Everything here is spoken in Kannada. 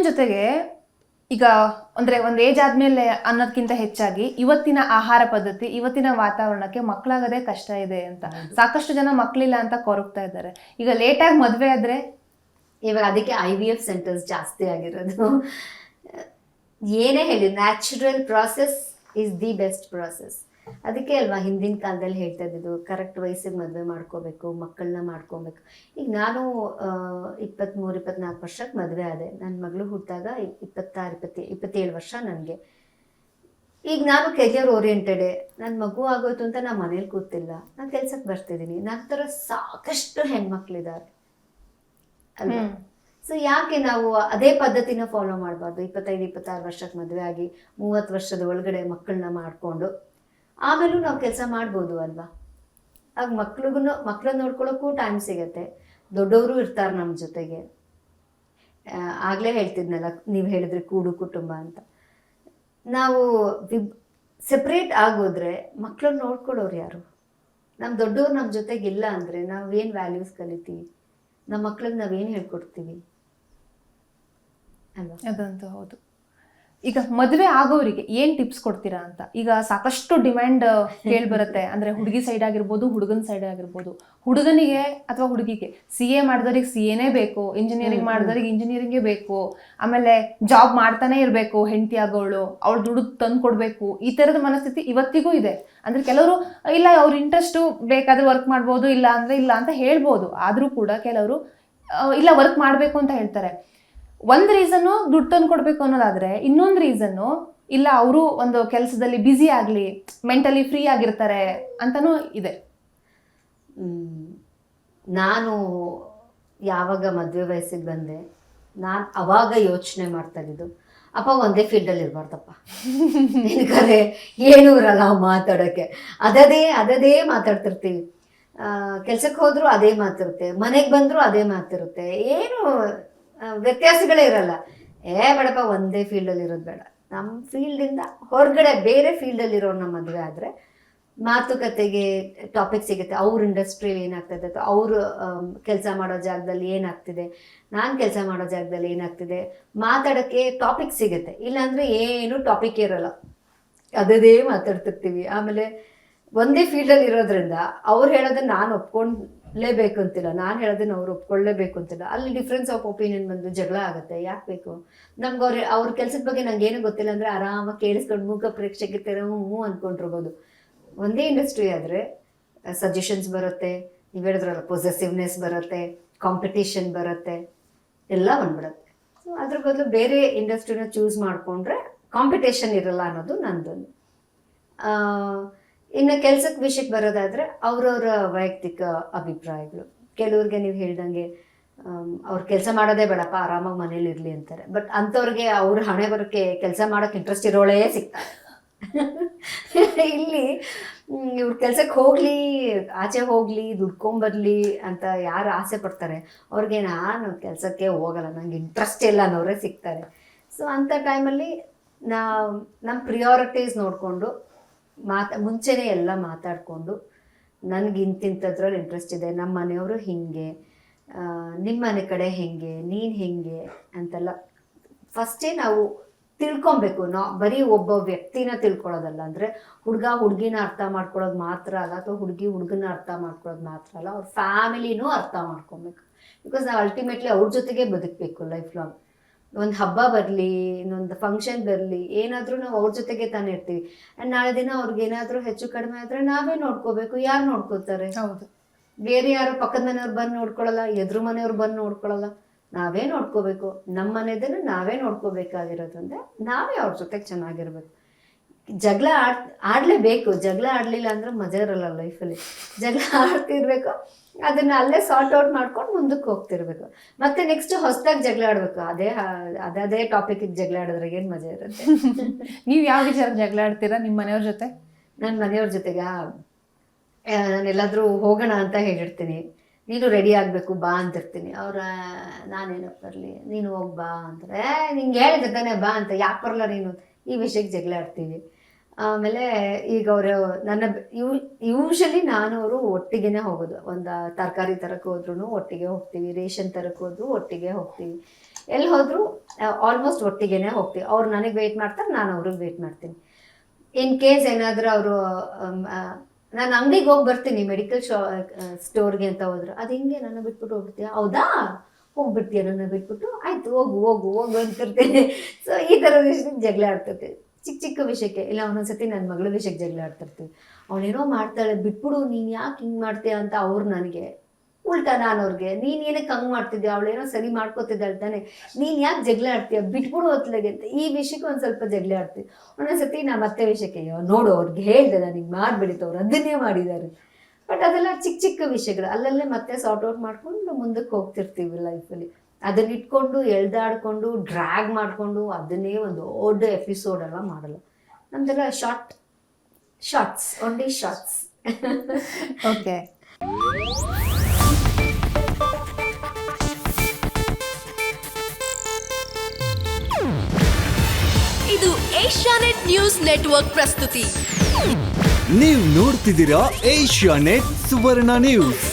ಜೊತೆಗೆ ಈಗ ಅಂದ್ರೆ ಒಂದು ಏಜ್ ಆದ್ಮೇಲೆ ಅನ್ನೋದಕ್ಕಿಂತ ಹೆಚ್ಚಾಗಿ ಇವತ್ತಿನ ಆಹಾರ ಪದ್ಧತಿ, ಇವತ್ತಿನ ವಾತಾವರಣಕ್ಕೆ ಮಕ್ಕಳಾಗದೆ ಕಷ್ಟ ಇದೆ ಅಂತ ಸಾಕಷ್ಟು ಜನ ಮಕ್ಕಳಿಲ್ಲ ಅಂತ ಕೊರಗ್ತಾ ಇದ್ದಾರೆ. ಈಗ ಲೇಟಾಗಿ ಮದುವೆ ಆದ್ರೆ ಇವಾಗ ಅದಕ್ಕೆ IVF ಸೆಂಟರ್ಸ್ ಜಾಸ್ತಿ ಆಗಿರೋದು. ಏನೇ ಹೇಳಿ, natural process is the best process. ಅದಕ್ಕೆ ಅಲ್ವಾ ಹಿಂದಿನ ಕಾಲದಲ್ಲಿ ಹೇಳ್ತಾ ಇದ್ದಿದ್ದು, ಕರೆಕ್ಟ್ ವಯಸ್ಸಿಗೆ ಮದುವೆ ಮಾಡ್ಕೋಬೇಕು, ಮಕ್ಕಳನ್ನ ಮಾಡ್ಕೊಬೇಕು. ಈಗ ನಾನು 23-24 ವರ್ಷಕ್ಕೆ ಮದುವೆ ಆದೆ. ನನ್ನ ಮಗಳು ಹುಟ್ಟಾಗ 27 ವರ್ಷ ನನಗೆ. ಈಗ ನಾನು ಕೆರಿಯರ್ ಓರಿಯೆಂಟೆಡೇ. ನನ್ನ ಮಗು ಆಗೋಯ್ತು ಅಂತ ನಾನು ಮನೇಲಿ ಕೂತಿಲ್ಲ, ನಾನು ಕೆಲ್ಸಕ್ಕೆ ಬರ್ತಿದ್ದೀನಿ. ನಂತರ ಸಾಕಷ್ಟು ಹೆಣ್ಮಕ್ಳಿದ್ದಾರೆ ಅಲ್ವಾ. ಸೊ ಯಾಕೆ ನಾವು ಅದೇ ಪದ್ಧತಿನ ಫಾಲೋ ಮಾಡಬಾರ್ದು? 25-26 ವರ್ಷಕ್ಕೆ ಮದುವೆ ಆಗಿ 30 ವರ್ಷದ ಒಳಗಡೆ ಮಕ್ಕಳನ್ನ ಮಾಡಿಕೊಂಡು ಆಮೇಲೂ ನಾವು ಕೆಲಸ ಮಾಡ್ಬೋದು ಅಲ್ವಾ. ಆಗ ಮಕ್ಕಳನ್ನ ನೋಡ್ಕೊಳ್ಳೋಕ್ಕೂ ಟೈಮ್ ಸಿಗತ್ತೆ, ದೊಡ್ಡವರು ಇರ್ತಾರೆ ನಮ್ಮ ಜೊತೆಗೆ. ಆಗಲೇ ಹೇಳ್ತಿದ್ನಲ್ಲ, ನೀವು ಹೇಳಿದ್ರಿ ಕೂಡು ಕುಟುಂಬ ಅಂತ. ನಾವು ಸೆಪ್ರೇಟ್ ಆಗೋದ್ರೆ ಮಕ್ಕಳನ್ನ ನೋಡ್ಕೊಳ್ಳೋರು ಯಾರು? ನಮ್ಮ ದೊಡ್ಡವ್ರು ನಮ್ಮ ಜೊತೆಗಿಲ್ಲ ಅಂದರೆ ನಾವೇನು ವ್ಯಾಲ್ಯೂಸ್ ಕಲಿತೀವಿ? ನಮ್ಮ ಮಕ್ಳಿಗೆ ನಾವೇನು ಹೇಳ್ಕೊಡ್ತೀವಿ ಅಲ್ವಾ? ಅದಂತೂ ಹೌದು. ಈಗ ಮದುವೆ ಆಗೋರಿಗೆ ಏನ್ ಟಿಪ್ಸ್ ಕೊಡ್ತೀರಾ ಅಂತ? ಈಗ ಸಾಕಷ್ಟು ಡಿಮ್ಯಾಂಡ್ ಕೇಳಿ ಬರುತ್ತೆ. ಅಂದ್ರೆ ಹುಡುಗಿ ಸೈಡ್ ಆಗಿರ್ಬೋದು, ಹುಡುಗನ ಸೈಡ್ ಆಗಿರ್ಬೋದು. ಹುಡುಗನಿಗೆ ಅಥವಾ ಹುಡುಗಿಗೆ CA ಮಾಡಿದವ್ರಿಗೆ CAನೇ ಬೇಕು, ಇಂಜಿನಿಯರಿಂಗ್ ಮಾಡಿದವ್ರಿಗೆ ಇಂಜಿನಿಯರಿಂಗೇ ಬೇಕು, ಆಮೇಲೆ ಜಾಬ್ ಮಾಡ್ತಾನೆ ಇರಬೇಕು ಹೆಂಡತಿ ಆಗೋಳು, ಅವಳು ದುಡ್ಡು ತಂದು ಕೊಡ್ಬೇಕು, ಈ ತರದ ಮನಸ್ಥಿತಿ ಇವತ್ತಿಗೂ ಇದೆ. ಅಂದ್ರೆ ಕೆಲವರು ಇಲ್ಲ, ಅವ್ರ ಇಂಟ್ರೆಸ್ಟು ಬೇಕಾದ್ರೆ ವರ್ಕ್ ಮಾಡ್ಬೋದು, ಇಲ್ಲ ಅಂದ್ರೆ ಇಲ್ಲ ಅಂತ ಹೇಳ್ಬೋದು. ಆದ್ರೂ ಕೂಡ ಕೆಲವರು ಇಲ್ಲ ವರ್ಕ್ ಮಾಡ್ಬೇಕು ಅಂತ ಹೇಳ್ತಾರೆ. ಒಂದ್ ರೀಸನ್ನು ದುಡ್ಡು ತಂದು ಕೊಡ್ಬೇಕು ಅನ್ನೋದಾದ್ರೆ, ಇನ್ನೊಂದು ರೀಸನ್ನು ಇಲ್ಲ ಅವರು ಒಂದು ಕೆಲಸದಲ್ಲಿ ಬ್ಯುಸಿ ಆಗ್ಲಿ, ಮೆಂಟಲಿ ಫ್ರೀ ಆಗಿರ್ತಾರೆ ಅಂತಾನೂ ಇದೆ. ನಾನು ಯಾವಾಗ ಮದುವೆ ವಯಸ್ಸಿಗೆ ಬಂದೆ, ನಾನು ಅವಾಗ ಯೋಚನೆ ಮಾಡ್ತಾ ಇದ್ದಿದ್ದು, ಅಪ್ಪ ಒಂದೇ ಫೀಲ್ಡಲ್ಲಿ ಇರಬಾರ್ದಪ್ಪ. ನಿನ್ಕರೆ ಏನೂ ಇರಲ್ಲ ಮಾತಾಡೋಕ್ಕೆ, ಅದೇ ಮಾತಾಡ್ತಿರ್ತೀವಿ. ಕೆಲ್ಸಕ್ಕೆ ಹೋದ್ರು ಅದೇ ಮಾತಿರುತ್ತೆ, ಮನೆಗೆ ಬಂದರೂ ಅದೇ ಮಾತಿರುತ್ತೆ, ಏನು ವ್ಯತ್ಯಾಸಗಳೇ ಇರಲ್ಲ. ಬೇಡಪ್ಪ ಒಂದೇ ಫೀಲ್ಡಲ್ಲಿ ಇರೋದು ಬೇಡ. ನಮ್ಮ ಫೀಲ್ಡಿಂದ ಹೊರಗಡೆ ಬೇರೆ ಫೀಲ್ಡಲ್ಲಿ ಇರೋರು ನಮ್ಮ ಮದುವೆ ಆದರೆ ಮಾತುಕತೆಗೆ ಟಾಪಿಕ್ ಸಿಗುತ್ತೆ. ಅವ್ರ ಇಂಡಸ್ಟ್ರಿಯಲ್ಲಿ ಏನಾಗ್ತದೆ, ಅವರು ಕೆಲಸ ಮಾಡೋ ಜಾಗದಲ್ಲಿ ಏನಾಗ್ತಿದೆ, ನಾನು ಕೆಲಸ ಮಾಡೋ ಜಾಗದಲ್ಲಿ ಏನಾಗ್ತಿದೆ, ಮಾತಾಡೋಕ್ಕೆ ಟಾಪಿಕ್ ಸಿಗುತ್ತೆ. ಇಲ್ಲಾಂದರೆ ಏನು ಟಾಪಿಕ್ ಇರೋಲ್ಲ, ಅದೇ ಮಾತಾಡ್ತಿರ್ತೀವಿ. ಆಮೇಲೆ ಒಂದೇ ಫೀಲ್ಡಲ್ಲಿ ಇರೋದ್ರಿಂದ ಅವ್ರು ಹೇಳೋದನ್ನ ನಾನು ಒಪ್ಕೊಳ್ಳೇಬೇಕು ಅಂತಿಲ್ಲ, ನಾನು ಹೇಳೋದನ್ನ ಅವ್ರು ಒಪ್ಕೊಳ್ಳೇಬೇಕು ಅಂತಿಲ್ಲ. ಅಲ್ಲಿ ಡಿಫ್ರೆನ್ಸ್ ಆಫ್ ಒಪಿನಿಯನ್ ಬಂದು ಜಗಳ ಆಗುತ್ತೆ. ಯಾಕೆ ಬೇಕು? ನಮ್ಗೆ ಅವ್ರ ಕೆಲಸದ ಬಗ್ಗೆ ನಂಗೆ ಏನೂ ಗೊತ್ತಿಲ್ಲ ಅಂದರೆ ಆರಾಮಾಗಿ ಕೇಳಿಸ್ಕೊಂಡು ಮೂಕ ಪ್ರೇಕ್ಷೆಗೆ ಹ್ಞೂ ಅಂದ್ಕೊಂಡಿರ್ಬೋದು. ಒಂದೇ ಇಂಡಸ್ಟ್ರಿ ಆದರೆ ಸಜೆಷನ್ಸ್ ಬರುತ್ತೆ, ನೀವು ಹೇಳಿದ್ರಲ್ಲ ಪೊಸೆಸಿವ್ನೆಸ್ ಬರುತ್ತೆ, ಕಾಂಪಿಟೇಷನ್ ಬರುತ್ತೆ, ಎಲ್ಲ ಬಂದ್ಬಿಡುತ್ತೆ. ಸೊ ಅದ್ರ ಬದಲು ಬೇರೆ ಇಂಡಸ್ಟ್ರಿನ ಚೂಸ್ ಮಾಡಿಕೊಂಡ್ರೆ ಕಾಂಪಿಟೇಷನ್ ಇರಲ್ಲ ಅನ್ನೋದು ನಂದೊಂದು. ಇನ್ನು ಕೆಲ್ಸಕ್ಕೆ ವಿಷಯಕ್ಕೆ ಬರೋದಾದರೆ ಅವ್ರವ್ರ ವೈಯಕ್ತಿಕ ಅಭಿಪ್ರಾಯಗಳು. ಕೆಲವ್ರಿಗೆ ನೀವು ಹೇಳ್ದಂಗೆ ಅವ್ರು ಕೆಲಸ ಮಾಡೋದೇ ಬೇಡಪ್ಪ, ಆರಾಮಾಗಿ ಮನೇಲಿ ಇರಲಿ ಅಂತಾರೆ. ಬಟ್ ಅಂಥವ್ರಿಗೆ ಅವ್ರ ಹಣೆ ಬರೋಕ್ಕೆ ಕೆಲಸ ಮಾಡೋಕ್ಕೆ ಇಂಟ್ರೆಸ್ಟ್ ಇರೋಳೇ ಸಿಗ್ತಾರೆ. ಇಲ್ಲಿ ಇವ್ರ ಕೆಲ್ಸಕ್ಕೆ ಹೋಗ್ಲಿ, ಆಚೆ ಹೋಗ್ಲಿ, ದುಡ್ಕೊಂಬರ್ಲಿ ಅಂತ ಯಾರು ಆಸೆ ಪಡ್ತಾರೆ ಅವ್ರಿಗೆ ನಾನು ಕೆಲಸಕ್ಕೆ ಹೋಗಲ್ಲ, ನಂಗೆ ಇಂಟ್ರೆಸ್ಟ್ ಇಲ್ಲ ಅನ್ನೋರೇ ಸಿಗ್ತಾರೆ. ಸೊ ಅಂಥ ಟೈಮಲ್ಲಿ ನಮ್ಮ ಪ್ರಿಯಾರಿಟೀಸ್ ನೋಡಿಕೊಂಡು ಮುಂಚೆನೇ ಎಲ್ಲ ಮಾತಾಡಿಕೊಂಡು, ನನಗೆ ಇಂತಿಂಥದ್ರಲ್ಲಿ ಇಂಟ್ರೆಸ್ಟ್ ಇದೆ, ನಮ್ಮ ಮನೆಯವರು ಹಿಂಗೆ, ನಿಮ್ಮ ಮನೆ ಕಡೆ ಹೆಂಗೆ, ನೀನು ಹೆಂಗೆ ಅಂತೆಲ್ಲ ಫಸ್ಟೇ ನಾವು ತಿಳ್ಕೊಬೇಕು. ಬರೀ ಒಬ್ಬ ವ್ಯಕ್ತಿನ ತಿಳ್ಕೊಳ್ಳೋದಲ್ಲ, ಅಂದರೆ ಹುಡುಗಿನ ಅರ್ಥ ಮಾಡ್ಕೊಳ್ಳೋದು ಮಾತ್ರ ಅಲ್ಲ, ಅಥವಾ ಹುಡುಗನ ಅರ್ಥ ಮಾಡ್ಕೊಳ್ಳೋದು ಮಾತ್ರ ಅಲ್ಲ, ಅವ್ರ ಫ್ಯಾಮಿಲಿನೂ ಅರ್ಥ ಮಾಡ್ಕೊಬೇಕು. ಬಿಕಾಸ್ ನಾವು ಅಲ್ಟಿಮೇಟ್ಲಿ ಅವ್ರ ಜೊತೆಗೆ ಬದುಕಬೇಕು ಲೈಫ್ ಲಾಂಗ್. ಒಂದು ಹಬ್ಬ ಬರಲಿ, ಇನ್ನೊಂದು ಫಂಕ್ಷನ್ ಬರಲಿ, ಏನಾದರೂ ನಾವು ಅವ್ರ ಜೊತೆಗೆ ತಾನೇ ಇರ್ತೀವಿ. ಆ್ಯಂಡ್ ನಾಳೆ ದಿನ ಅವ್ರಿಗೆ ಏನಾದರೂ ಹೆಚ್ಚು ಕಡಿಮೆ ಆದರೆ ನಾವೇ ನೋಡ್ಕೋಬೇಕು. ಯಾರು ನೋಡ್ಕೋತಾರೆ? ಹೌದು, ಬೇರೆ ಯಾರು ಪಕ್ಕದ ಮನೆಯವ್ರು ಬಂದು ನೋಡ್ಕೊಳ್ಳಲ್ಲ, ಎದುರು ಮನೆಯವ್ರು ಬಂದು ನೋಡ್ಕೊಳ್ಳಲ್ಲ, ನಾವೇ ನೋಡ್ಕೋಬೇಕು. ನಮ್ಮ ಮನೆದನ್ನು ನಾವೇ ನೋಡ್ಕೋಬೇಕಾಗಿರೋದ್ರಿಂದ ನಾವೇ ಅವ್ರ ಜೊತೆಗೆ ಚೆನ್ನಾಗಿರ್ಬೇಕು. ಜಗಳ ಆಡಲೇಬೇಕು. ಜಗಳ ಆಡಲಿಲ್ಲ ಅಂದ್ರೆ ಮಜಾ ಇರಲ್ಲ ಲೈಫಲ್ಲಿ. ಜಗಳ ಆಡ್ತಿರ್ಬೇಕು, ಅದನ್ನು ಅಲ್ಲೇ ಸಾರ್ಟ್ ಔಟ್ ಮಾಡ್ಕೊಂಡು ಮುಂದಕ್ಕೆ ಹೋಗ್ತಿರ್ಬೇಕು. ಮತ್ತೆ ನೆಕ್ಸ್ಟ್ ಹೊಸದಾಗಿ ಜಗಳ ಆಡಬೇಕು. ಅದೇ ಟಾಪಿಕಿಗೆ ಜಗಳ ಆಡಿದ್ರೆ ಏನು ಮಜಾ ಇರುತ್ತೆ? ನೀವು ಯಾವ ವಿಚಾರ ಜಗಳ ಆಡ್ತೀರಾ ನಿಮ್ಮ ಮನೆಯವ್ರ ಜೊತೆ? ನನ್ನ ಮನೆಯವ್ರ ಜೊತೆಗೆ ನಾನೆಲ್ಲಾದರೂ ಹೋಗೋಣ ಅಂತ ಹೇಳಿರ್ತೀನಿ, ನೀನು ರೆಡಿ ಆಗಬೇಕು ಬಾ ಅಂತಿರ್ತೀನಿ. ನಾನೇನಪ್ಪ ಬರಲಿ, ನೀನು ಹೋಗಿ ಬಾ ಅಂತಾರೆ. ನಿಂಗೆ ಹೇಳಿದ್ದೆ ತಾನೇ ಬಾ ಅಂತ, ಯಾಕೆ ಬರಲ್ಲ ನೀನು? ಈ ವಿಷಯಕ್ಕೆ ಜಗಳ ಆಡ್ತೀವಿ. ಆಮೇಲೆ ಈಗ ಅವರು ಯೂಶಲಿ ನಾನು ಅವರು ಒಟ್ಟಿಗೆನೇ ಹೋಗೋದು. ಒಂದು ತರಕಾರಿ ತರಕ್ಕೆ ಹೋದ್ರೂ ಒಟ್ಟಿಗೆ ಹೋಗ್ತೀವಿ, ರೇಷನ್ ತರಕ್ಕೆ ಹೋದ್ರು ಒಟ್ಟಿಗೆ ಹೋಗ್ತೀವಿ. ಎಲ್ಲಿ ಹೋದ್ರು ಆಲ್ಮೋಸ್ಟ್ ಒಟ್ಟಿಗೆನೆ ಹೋಗ್ತೀವಿ. ಅವ್ರು ನನಗೆ ವೆಯ್ಟ್ ಮಾಡ್ತಾರೆ, ನಾನು ಅವ್ರಿಗೆ ವೆಯ್ಟ್ ಮಾಡ್ತೀನಿ. ಇನ್ ಕೇಸ್ ಏನಾದರೂ ಅವರು ನಾನು ಅಂಗಡಿಗೆ ಹೋಗಿ ಬರ್ತೀನಿ ಮೆಡಿಕಲ್ ಸ್ಟೋರ್ಗೆ ಅಂತ ಹೋದ್ರು, ಅದು ಹಿಂಗೆ ನನ್ನ ಬಿಟ್ಬಿಟ್ಟು ಹೋಗ್ಬಿಡ್ತೀಯ, ಹೌದಾ ಹೋಗ್ಬಿಡ್ತೀಯ ನನ್ನ ಬಿಟ್ಬಿಟ್ಟು, ಆಯ್ತು ಹೋಗು ಹೋಗು ಹೋಗು ಅಂತಿರ್ತೇನೆ. ಸೊ ಈ ಥರದ ವಿಷಯಕ್ಕೆ ಜಗಳ ಆಡ್ತಿರ್ತೀವಿ, ಚಿಕ್ಕ ಚಿಕ್ಕ ವಿಷಯಕ್ಕೆ. ಇಲ್ಲ ಒಂದೊಂದ್ಸತಿ ನನ್ನ ಮಗಳ ವಿಷಯಕ್ಕೆ ಜಗಳ ಆಡ್ತಿರ್ತೀವಿ. ಅವಳೇನೋ ಮಾಡ್ತಾಳೆ ಬಿಟ್ಬಿಡು, ನೀನು ಯಾಕೆ ಹಿಂಗೆ ಮಾಡ್ತೀಯ ಅಂತ ಅವ್ರು ನನಗೆ, ಉಲ್ಟಾ ನಾನು ಅವ್ರಿಗೆ ನೀನು ಏನಕ್ಕೆ ಹಂಗೆ ಮಾಡ್ತಿದ್ದೆ, ಅವಳೇನೋ ಸರಿ ಮಾಡ್ಕೋತಿದ್ದಾಳೆ ತಾನೆ, ನೀನು ಯಾಕೆ ಜಗಳ ಆಡ್ತೀಯ ಬಿಟ್ಬಿಡು ಹೊತ್ಲಾಗೆ ಅಂತ. ಈ ವಿಷಯಕ್ಕೆ ಒಂದು ಸ್ವಲ್ಪ ಜಗಳ ಆಡ್ತೀವಿ. ಒಂದೊಂದ್ಸತಿ ನಮ್ಮ ಅತ್ತೆ ವಿಷಯಕ್ಕೆ ನೋಡು ಅವ್ರಿಗೆ ಹೇಳಿದೆ ನಾನು ಹಿಂಗೆ ಮಾಡಿಬಿಡಿತು, ಅವ್ರು ಅದನ್ನೇ ಮಾಡಿದ್ದಾರೆ. ಬಟ್ ಅದೆಲ್ಲ ಚಿಕ್ಕ ಚಿಕ್ಕ ವಿಷಯಗಳು, ಅಲ್ಲಲ್ಲೇ ಮತ್ತೆ ಸಾರ್ಟ್ ಔಟ್ ಮಾಡ್ಕೊಂಡು ಮುಂದಕ್ಕೆ ಹೋಗ್ತಿರ್ತೀವಿ ಲೈಫಲ್ಲಿ. ಅದನ್ನ ಇಟ್ಕೊಂಡು ಎಳ್ದಾಡ್ಕೊಂಡು ಡ್ರ್ಯಾಗ್ ಮಾಡಿಕೊಂಡು ಅದನ್ನೇ ಒಂದು ದೊಡ್ಡ ಎಪಿಸೋಡ್ ಅಲ್ವಾ ಮಾಡಲ್ಲ. ನಮ್ದೆಲ್ಲ ಶಾರ್ಟ್ಸ್ ಓನ್ಲಿ ಶಾರ್ಟ್ಸ್. ಓಕೆ. ಇದು ಏಷ್ಯಾನೆಟ್ ನ್ಯೂಸ್ ನೆಟ್ವರ್ಕ್ ಪ್ರಸ್ತುತಿ. ನೀವು ನೋಡ್ತಿದ್ದೀರಾ ಏಷ್ಯಾನೆಟ್ ಸುವರ್ಣ ನ್ಯೂಸ್.